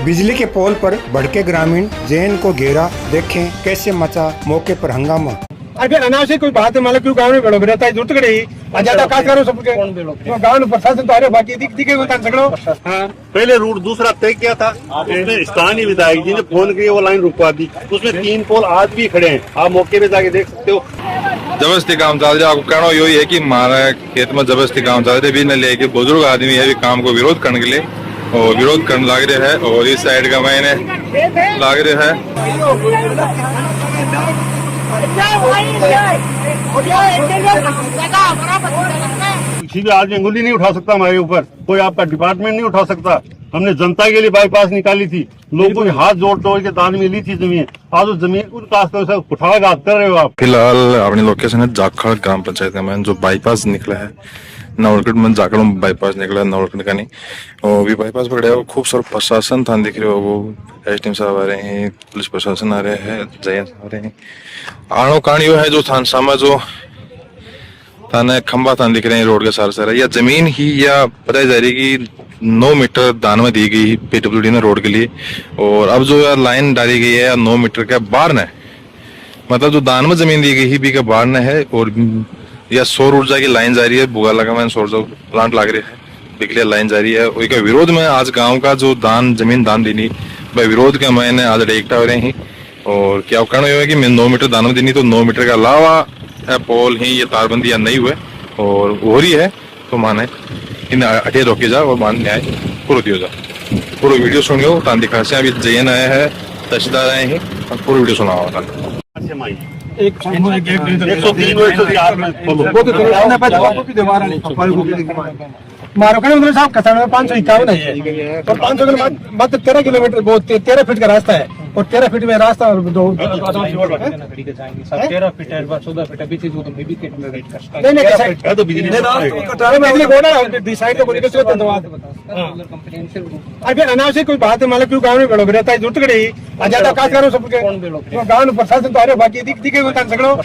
बिजली के पोल पर भड़के ग्रामीण, जैन को घेरा, देखें कैसे मचा मौके पर हंगामा। अगर अनावश्यक कोई बात है मतलब क्यों गांव में बेड़ो रहता है जरूरत कड़ी ज्यादा काज करो सबके गांव में प्रशासन तो आ रहे बाकी दिखे को सको। हाँ, पहले रूट दूसरा तय किया था, उसमें स्थानीय विधायक जी ने फोन किया, वो लाइन रुकवा दी। उसमें 3 पोल आज भी खड़े हैं, आप मौके पे जाके देख सकते हो। जबरदस्ती काम चल रहा है। आपको कहना यही है कि हमारा खेत में जबरदस्ती काम चल रहा है। बिजनेस लेके बुजुर्ग आदमी है, काम को विरोध करने के लिए और विरोध करने लग रहे हैं। और इस साइड का मैंने लग रहा है किसी भी आदमी अंगुली नहीं उठा सकता हमारे ऊपर, कोई आपका डिपार्टमेंट नहीं उठा सकता। हमने जनता के लिए बाईपास निकाली थी, लोगों ने हाथ जोड़ तोड़ के दान में ली थी जमीन। आज उस जमीन को उठाघात कर रहे हो आप। फिलहाल अपनी लोकेशन है जाखड़ ग्राम पंचायत में, जो बाईपास निकला है नवलखंड में। जाखड़ में बाईपास निकला है, नवलखंड का नहीं। और भी बाईपास पकड़ा है। खूब सारा प्रशासन था, दिख रहे हो वो एसडीएम साहब आ रहे हैं, पुलिस प्रशासन आ रहे हैं, जयन आ रहे हैं। आणो काणियो है जो थान सामा जो थाने खंबा थान दिख रहे हैं रोड के सारे सारे। या जमीन ही या बताई जा रही कि 9 मीटर दान में दी गई पीडब्ल्यूडी ने रोड के लिए। और अब जो यार लाइन डाली गई है 9 मीटर का बाहर न, मतलब जो दान में जमीन दी गई ही भी का बाहर न है। और या सौर ऊर्जा की लाइन जा रही है, बुगा लगा में सौर प्लांट लग रहे हैं, बिजली लाइन जा रही है। उसके विरोध में आज गांव का जो जमीन दान देनी भाई विरोध के मैंने आज एकटा हो रहे हैं। और क्या कहना है कि मैं 9 मीटर दान में देनी, तो 9 मीटर के अलावा पोल ही ये तारबंदी या नहीं हुए और हो रही है, तो माने इन अटे रोके जा और मान न्याय पूरा दिया जा। पूरा वीडियो सुनियो तान दिखा से। अभी जैन आए हैं, तहसीलदार आए हैं, पूरा वीडियो सुना होगा। मारो कड़े साहब कथान में 551 है और 500 के मात्र 13 किलोमीटर, वो 13 फीट का रास्ता है और 13 फीट में रास्ता और 13 फीट है 14 फीट है बीच अगर अनावश्यक कोई बात है मतलब क्यों गाँव में बेड़ो रहता है जरूरत कड़ी ज्यादा काज करो सबके गाँव में प्रशासन तो आ रहे बाकी दिखे को सको।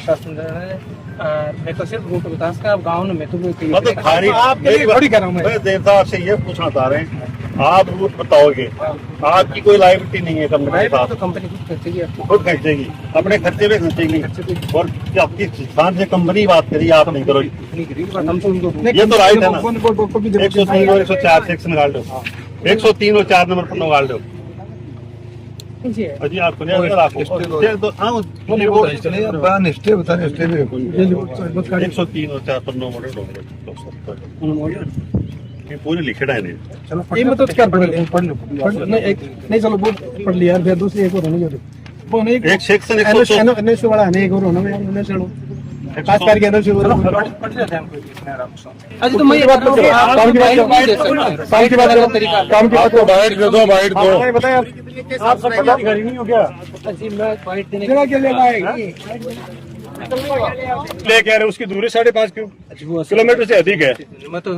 मैं तो सिर्फ रूट बता सकता, आप गाँव में तो थोड़ी कर रहा हूँ मैं। देवता आपसे ये पूछना चाह रहे हैं, आप रूट बताओगे, आपकी कोई लाइबिलिटी नहीं है कंपनी के पास, तो कंपनी खुद खर्चेगी, अपने खर्चे पे खर्चेगी। और आपकी स्थान से कंपनी बात करिए, आप नहीं करो। ये तो राइट है ना। 103 और 104 सेक्शन निकाल दो, 103 और 4 नंबर पर निकाल दो जी। आपको नहीं अगर आपको 103 और 4 पर 9 मॉडल पूरे लिखे डाले। चलो ये मतलब क्या नहीं चलो वो पढ़ लिया फिर दूसरी एक और होनी चाहिए, वो नहीं एक सेक्शन एनएस वाला है, एक और होना है एनएस चलो खास करके एनएस वाला पढ़ लेते हैं हम। अजी तो मैं बात काम की बात को बाइट दे दो, बाइट दो। बताएं आप सब पदाधिकारी नहीं हो क्या? जी मैं बाइट देने के लिए लेके आ रहे, उसकी दूरी 5.5 किलोमीटर से अधिक है। मैं तो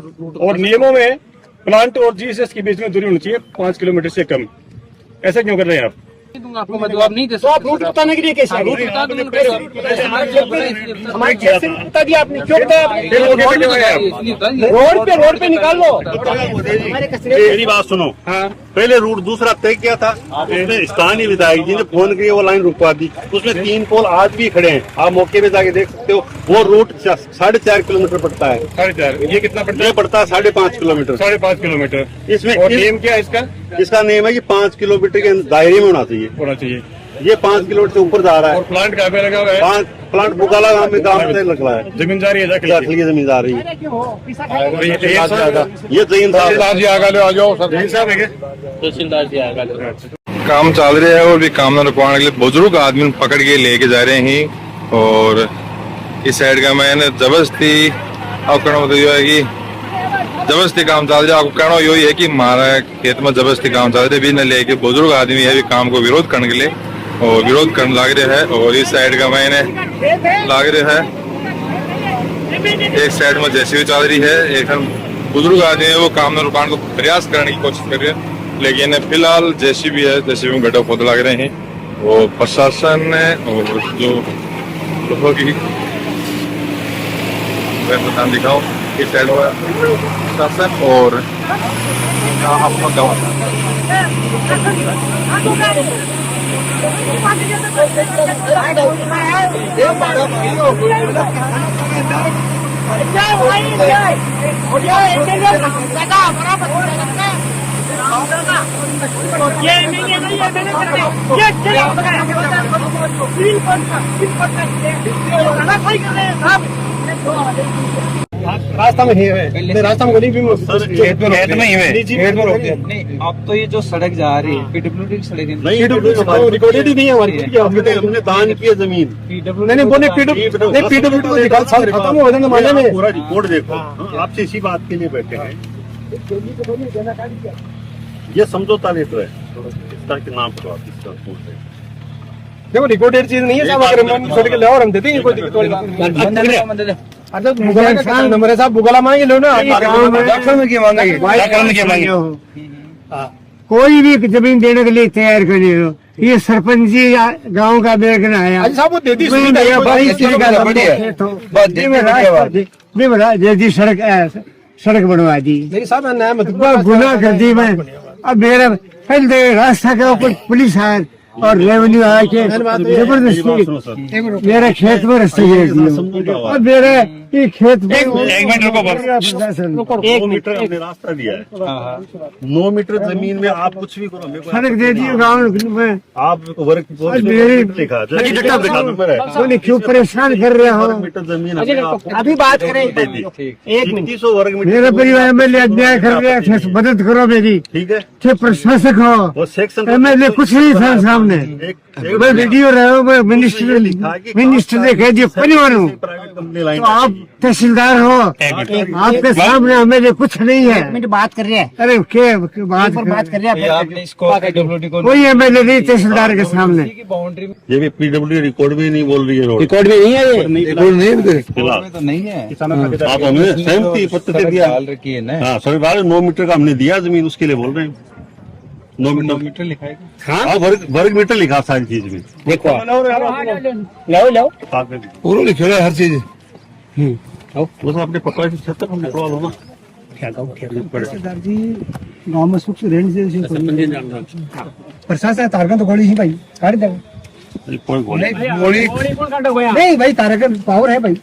और नियमों में प्लांट और जीएसएस के बीच में दूरी होनी चाहिए 5 किलोमीटर से कम। ऐसा क्यों कर रहे हैं आप? आपको मैं जवाब नहीं दे सकता। तो आप रूट बताने के लिए कैसे रूट बता दूं हमारे कैसे बता दिया आपने, क्यों बताया? रोड पे निकाल लो। मेरी बात सुनो। हाँ, पहले रूट दूसरा तय किया था, उसमें स्थानीय विधायक जी ने फोन किया, वो लाइन रुकवा दी। उसमें 3 पोल आज भी खड़े हैं, आप मौके पे जाके देख सकते हो। वो रूट 4.5 किलोमीटर पड़ता है। 4.5 ये कितना पड़ता है? ये पड़ता है 5.5 किलोमीटर। 5.5 किलोमीटर इसमें नेम क्या है इसका? इसका नेम है कि 5 किलोमीटर के दायरे में होना चाहिए। ये 5 किलोमीटर से ऊपर जा रहा है। और प्लांट कहाँ पे लगा हुआ है? प्लांट बुकाला गांव में लग रहा है। जमीन जा रही है, जमीन जा रही है। ये जैन साहब जी आगे आ जाओ, तहसीलदार जी आगे काम चल रहा है। और भी काम न रुकवाने के लिए बुजुर्ग आदमी पकड़ के लेके जा रहे हैं। और इस साइड का मैंने जबरदस्ती है कि जबरदस्ती काम चल रहा है। आपको कहना यही है कि हमारा खेत में जबरदस्ती काम चल रहा है। बिजनेस लेके बुजुर्ग आदमी है, काम को विरोध करने के लिए और विरोध करने लग रहे हैं। और इस साइड का मैंने लग रहा है, एक साइड में जेसीबी चल रही है, एक बुजुर्ग आदमी है वो काम में रुकाने को प्रयास करने की कोशिश कर रहे हैं। लेकिन फिलहाल जेसीबी है, जेसीबी में गड्ढा खोद लग रहे हैं। वो प्रशासन है और जो लोगों की दिखाओ डिसाइड हुआ शासन और आपका गवर्नर। रास्ता में ही है, रास्ता में गली भी खेत में ही है, खेत में रोक दिया। नहीं, अब तो ये जो सड़क जा रही है PWD की सड़क है। नहीं रिकॉर्डेड ही नहीं है हमारी। हमने दान किया जमीन, नहीं बोले PWD को निकाल खत्म हो जाने माने में पूरा रिकॉर्ड देखो। आपसे इसी बात के लिए बैठे हैं। ये समझौता लेटर है, इसका के नाम पर आप इसका रिपोर्ट है। देखो रिकॉर्डेड चीज नहीं है साहब, अगर हम छोड़ के ले और हम देते हैं, कोई दिक्कत वाली बात नहीं। अच्छा बुगला का नंबर है साहब, बुगला मांगे लो ना, डॉक्टर में क्या मांगेंगे। कोई भी जमीन देने के लिए तैयार कर हो, ये सरपंच जी गांव का बेगन आया साहब वो दे दी सड़क बनवा दी, नहीं साहब मैं मतलब गुनाह कर दी मैं। अब मेरा पहले रास्ता के ऊपर पुलिस आए और रेवेन्यू आके जबरदस्ती मेरा खेत में रास्ते घेर दिया। और मेरा ये खेत में 9 मीटर हमने रास्ता दिया है, 9 मीटर जमीन में आप कुछ भी करो, मेरे को सड़क दे दी गाँव में। आप वर्क लिखा बोले क्यों परेशान कर रहे हो। मीटर जमीन अभी बात करें, एक 300 वर्ग मीटर मेरे परिवार एमएलए अन्याय कर रहे थे, मदद करो मेरी। ठीक है, थे प्रशासक हो, वो सेक्शन एमएलए कुछ नहीं था सामने। मैं वीडियो रहा हूँ, मैं मिनिस्टर ने कह दिया परिवार हूँ, प्राइवेट कंपनी लाइन तो आप तहसीलदार हो, आपके सामने एमएलए कुछ नहीं है। बात कर रहे हैं, अरे क्या बात कर रहे हैं, आपने इसको PWD को कोई एमएलए नहीं तहसीलदार के सामने। की बाउंड्री में ये भी PWD रिकॉर्ड में नहीं बोल रही है, रोड रिकॉर्ड में नहीं है, रिकॉर्ड नहीं फिलहाल तो नहीं है। आप हमें सहमति पत्र दे दिया। डाल रखी है ना, हाँ सर, 9 मीटर का हमने दिया जमीन, उसके लिए बोल रहे हैं 9 मीटर लिखा है। हाँ, वर्ग मीटर लिखा सारी चीज में, देखो लो पूरा लिखे हुआ है हर चीज। बस आपने पकड़ा से 76 हम निकलवा लो ना। गाँव में सुख रेंज प्रशासन तारकन तो गोली ही भाई काट दो। कोई गोली नहीं भाई तारकन पावर है भाई,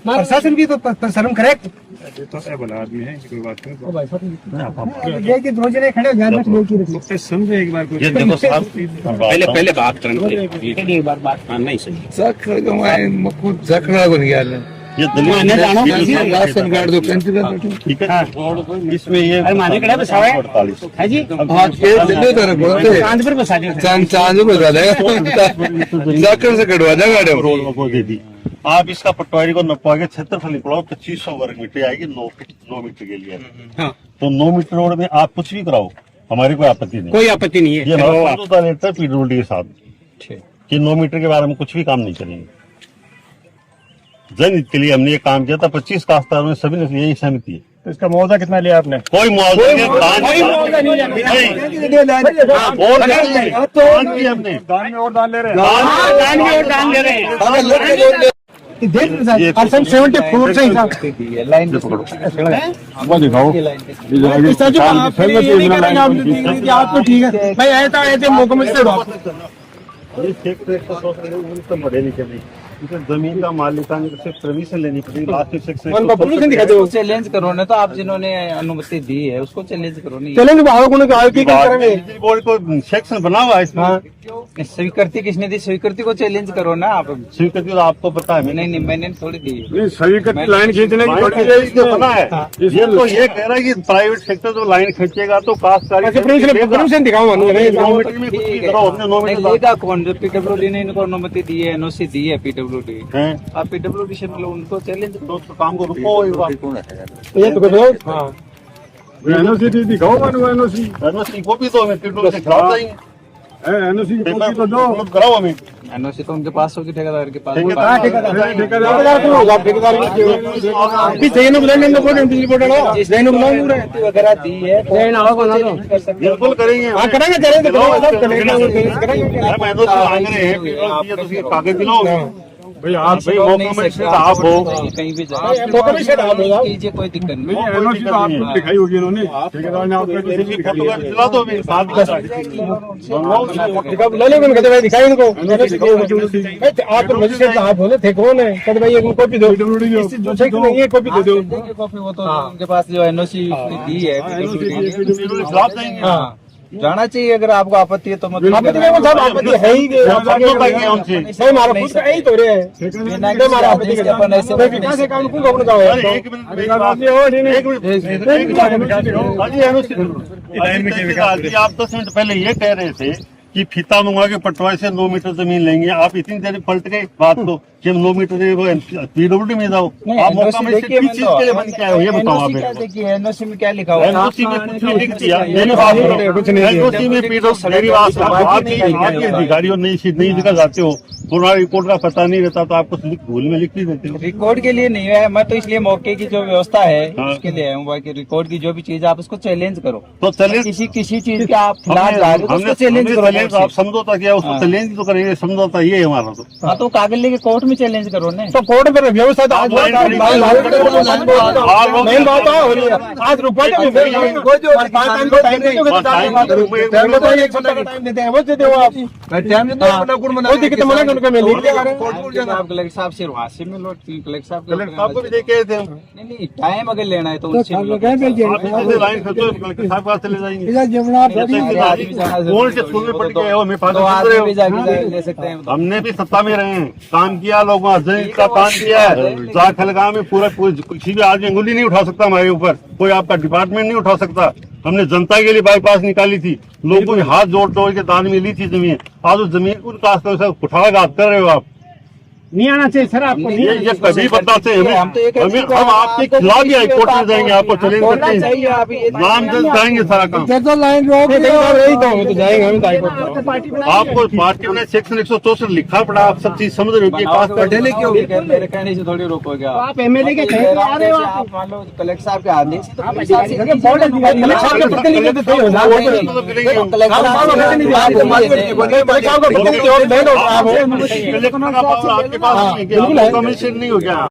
प्रशासन भी तो शर्म करे। ये कि दो जने खड़े ध्यान रख लो की समझे एक बार। ये देखो साहब, पहले बात करना एक बार बात नहीं सही। ये राशन कार्ड दो ठीक है, इसमें ये माने कड़ा बसावा है 48 है जी। चांद पर बसा दिया, चांद बता देगा से कटवा देगा रोड को दे दी। आप इसका पटवारी को नपवा के 76 निकलाओ, 2500 वर्ग मीटर आएगी 9 मीटर के लिए। तो 9 मीटर रोड में आप कुछ भी कराओ, हमारी कोई आपत्ति नहीं, कोई आपत्ति नहीं है। ये हमारा समझौता लेटर है PWD के साथ कि 9 मीटर के बारे में कुछ भी काम नहीं करेंगे। जनहित के लिए हमने ये काम किया था, 25 काश्तकारों में सभी ने यही सहमति है। तो इसका मुआवजा कितना लिया आपने? कोई मुआवजा नहीं, हमने दान में और दान ले रहे हैं, परसेंट 74 से हिसाब लाइन आपको ठीक है भाई, आए तो आए थे मौके में तो बढ़े नहीं चले, जमीन का मालिकाना सिर्फ परमिशन लेनी पड़ेगी। लास्ट परमिशन दिखा दो, चैलेंज करो ना, तो आप जिन्होंने अनुमति दी है उसको चैलेंज करो। नहीं चलेंगे करेंगे, बोर्ड को सेक्शन बना हुआ है इसमें। स्वीकृति किसने दी? स्वीकृति को चैलेंज करो ना आप। स्वीकृति तो आपको पता है, नहीं मैंने थोड़ी दी है। स्वीकृति लाइन खींचने की बना है। ये तो ये कह रहा है कि प्राइवेट सेक्टर जो लाइन खींचेगा तो काश्तकारी परमिशन दिखाओ, लेगा कौन? PWD ने इनको अनुमति दी है, NOC दी है PWD। आप PWD से मिलो, उनको चैलेंज करो, तो काम को रुको। ये तो NOC दिखाओ, NOC कॉपी तो हमें PWD से खराब चाहिए, NOC कॉपी तो दो, कराओ हमें। NOC तो उनके पास होगी, ठेकेदार के पास। वगैरह दी है बिल्कुल करेंगे, कागज दिलाओ, भाई आप भाई नहीं मौका में सकते, आप हो कहीं भी मौका में से आप हो। कीजिए, कोई दिक्कत नहीं। एनओसी तो आपको दिखाई होगी इन्होंने ठेकेदार ने आपको फोटो दिला दो अभी साथ में ले लो कहते भाई दिखाई इनको आप तो मजिस्ट्रेट आप हो ना थे कौन है कहते भाई एक कॉपी दो नहीं है कॉपी दे दो कॉपी वो तो उनके पास जो एनओसी दी है खिलाफ देंगे हाँ जाना चाहिए। अगर आपको आपत्ति है तो मतलब आपत्ति नहीं, वो साहब आपत्ति है ही नहीं। समझौता किया उनसे नहीं हमारा खुद का यही तो रे है हमारा आपत्ति के अपन ऐसे विकास है काम को अपना जाओ अरे एक मिनट मेरी बात एक मिनट आप 10 मिनट पहले ये कह रहे थे कि फीता मंगवा के पटवाई से 9 मीटर जमीन लेंगे, आप इतनी देर पलट गए बात को कि हम 9 मीटर वो पीडब्ल्यूडी में जाओ। आप मौका में से किस चीज के लिए बन के आए हो ये बताओ आप। एनओसी में क्या लिखा हुआ है? एनओसी में कुछ नहीं लिख दिया, मेरी बात सुनो। एनओसी में मेरी बात सुनो, आपकी अधिकारियों नहीं जगह जाते हो, पूरा रिपोर्ट का पता नहीं रहता तो आपको भूल में लिख भी देते हो। रिकॉर्ड के लिए नहीं है, मैं तो इसलिए मौके की जो व्यवस्था है हाँ। उसके लिए आया हूँ। बाकी रिकॉर्ड की जो भी चीज आप उसको चैलेंज करो, तो चैलेंज किसी चीज के आप खिलाफ जा रहे हो तो उसको चैलेंज करो। आप समझौता किया उसको हाँ। चैलेंज तो करेंगे, समझौता ये है हमारा। तो हाँ तो कागज लेके कोर्ट में चैलेंज करो ना। तो कोर्ट में व्यवस्था तो आज मेन बात हो रही है। आज रुपये टाइम देते हैं वो देते हो आप वो दिक्कत मना उनका मैं लिख दिया आप कलेक्टर साहब से वहाँ से मिलो, कलेक्टर साहब आपको भी देखे थे हम। नहीं टाइम अगर लेना है तो उनसे मिलो। आप जैसे लाइन खर्चो कलेक्टर साहब पास चले जाएंगे। कौन से स्कूल में पढ़ के आए हो, मैं पास तो आदमी भी जाके ले सकते हैं। हमने भी सत्ता में रहे हैं, काम किया, लोगों का काम किया है। जाखलगांव में पूरा किसी भी आदमी अंगुली नहीं उठा सकता हमारे ऊपर, कोई आपका डिपार्टमेंट नहीं उठा सकता। हमने जनता के लिए बाईपास निकाली थी, लोगों के हाथ जोड़ तोड़ के दान में ली थी जमीन। आज उस जमीन को कुठाराघात कर रहे हो आप। नहीं आना चाहिए सर आपको ये कभी बताते हैं हम तो ये कहते हैं हम आपके खिलाफ ही हाईकोर्ट में जाएंगे, आपको चैलेंज बोलना करते चाहिए। हैं, आप ये नाम जल्द कराएंगे सारा काम। तो लाइन रोक रही तो जाएंगे हम आपको पार्टी ने सेक्शन 164 लिखा पड़ा, आप सब चीज समझ रहे हो कि पास कर पढ़ने क्यों मेरे कहने से थोड़ी रोकोगे आप एमएलए के कहे आ रहे हो आप मान लो कलेक्टर साहब के आदेश से तो आपके पास कमीशन नहीं हो गया।